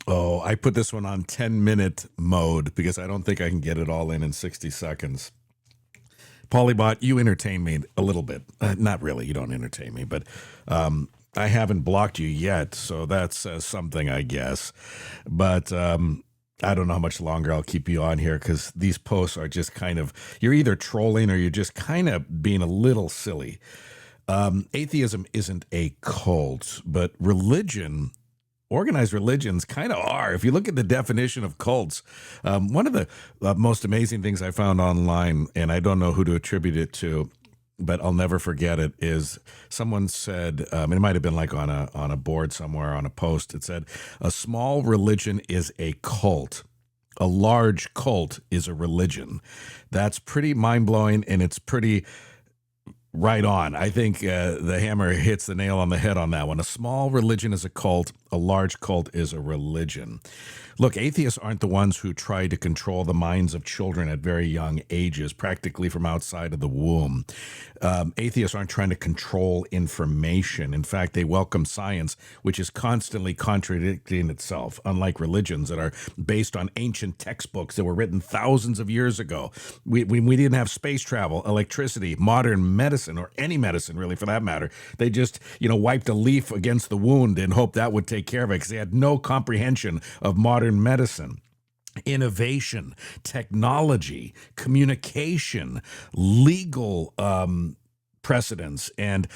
Oh, I put this one on 10-minute mode because I don't think I can get it all in 60 seconds. Polybot, you entertain me a little bit. Not really, you don't entertain me, but I haven't blocked you yet, so that's something, I guess. But I don't know how much longer I'll keep you on here because these posts are just kind of, you're either trolling or you're just kind of being a little silly. Atheism isn't a cult, but religion, organized religions kind of are. If you look at the definition of cults, one of the most amazing things I found online, and I don't know who to attribute it to, but I'll never forget it, is someone said, it might have been like on a board somewhere, on a post, it said, a small religion is a cult. A large cult is a religion. That's pretty mind-blowing, and it's pretty right on. I think the hammer hits the nail on the head on that one. A small religion is a cult. A large cult is a religion. Look, atheists aren't the ones who try to control the minds of children at very young ages, practically from outside of the womb. Atheists aren't trying to control information. In fact, they welcome science, which is constantly contradicting itself, unlike religions that are based on ancient textbooks that were written thousands of years ago. We didn't have space travel, electricity, modern medicine, or any medicine, really, for that matter. They just, wiped a leaf against the wound and hoped that would take care of it because they had no comprehension of modern medicine. Innovation, technology, communication, legal precedents, and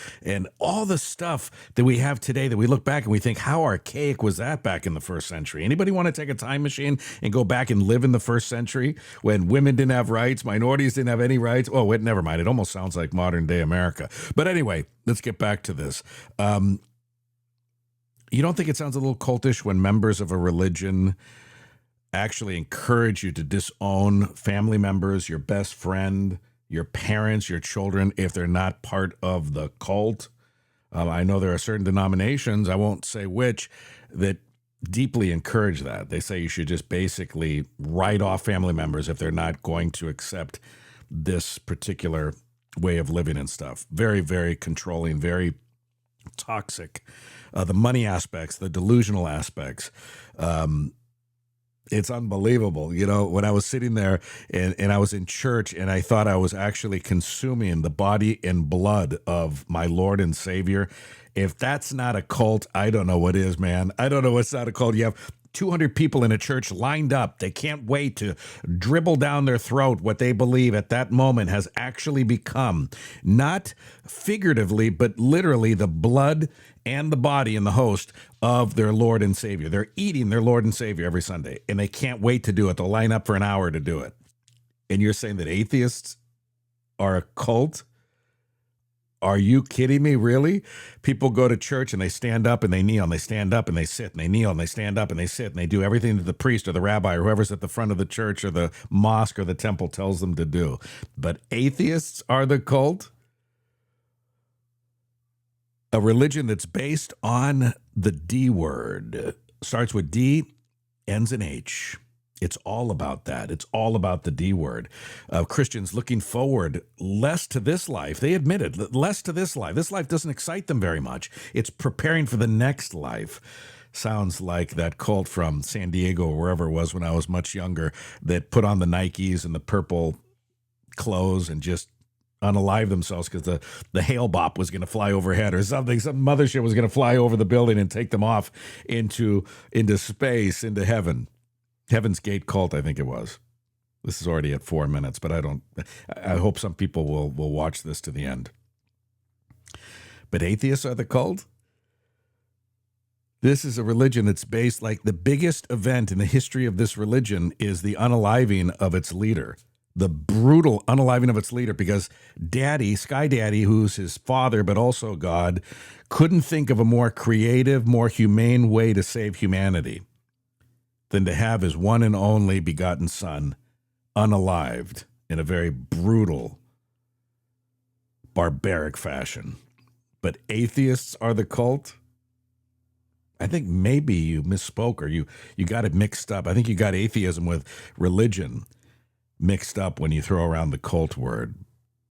all the stuff that we have today that we look back and we think, how archaic was that back in the first century? Anybody want to take a time machine and go back and live in the first century when women didn't have rights, minorities didn't have any rights? Oh, wait, never mind. It almost sounds like modern day America. But anyway, let's get back to this. You don't think it sounds a little cultish when members of a religion actually encourage you to disown family members, your best friend, your parents, your children, if they're not part of the cult? I know there are certain denominations, I won't say which, that deeply encourage that. They say you should just basically write off family members if they're not going to accept this particular way of living and stuff. Very, very controlling, very toxic. The money aspects, the delusional aspects, it's unbelievable. When I was sitting there and I was in church and I thought I was actually consuming the body and blood of my Lord and Savior. If that's not a cult, I don't know what is, man. I don't know what's not a cult. You have 200 people in a church lined up. They can't wait to dribble down their throat what they believe at that moment has actually become, not figuratively, but literally, the blood and the body and the host of their Lord and Savior. They're eating their Lord and Savior every Sunday, and they can't wait to do it. They'll line up for an hour to do it. And you're saying that atheists are a cult? Are you kidding me? Really? People go to church and they stand up and they kneel and they stand up and they sit and they kneel and they stand up and they sit and they do everything that the priest or the rabbi or whoever's at the front of the church or the mosque or the temple tells them to do. But atheists are the cult? A religion that's based on the D word. Starts with D, ends in H. It's all about that. It's all about the D word. Christians looking forward less to this life. They admitted less to this life. This life doesn't excite them very much. It's preparing for the next life. Sounds like that cult from San Diego or wherever it was when I was much younger that put on the Nikes and the purple clothes and just unalive themselves because the hail bop was going to fly overhead or something. Some mothership was going to fly over the building and take them off into space, into heaven. Heaven's Gate cult, I think it was. This is already at 4 minutes, but I hope some people will watch this to the end. But atheists are the cult? This is a religion that's based, like, the biggest event in the history of this religion is the unaliving of its leader. The brutal unaliving of its leader, because Daddy, Sky Daddy, who's his father, but also God, couldn't think of a more creative, more humane way to save humanity than to have his one and only begotten son unalived in a very brutal, barbaric fashion. But atheists are the cult? I think maybe you misspoke or you got it mixed up. I think you got atheism with religion mixed up when you throw around the cult word.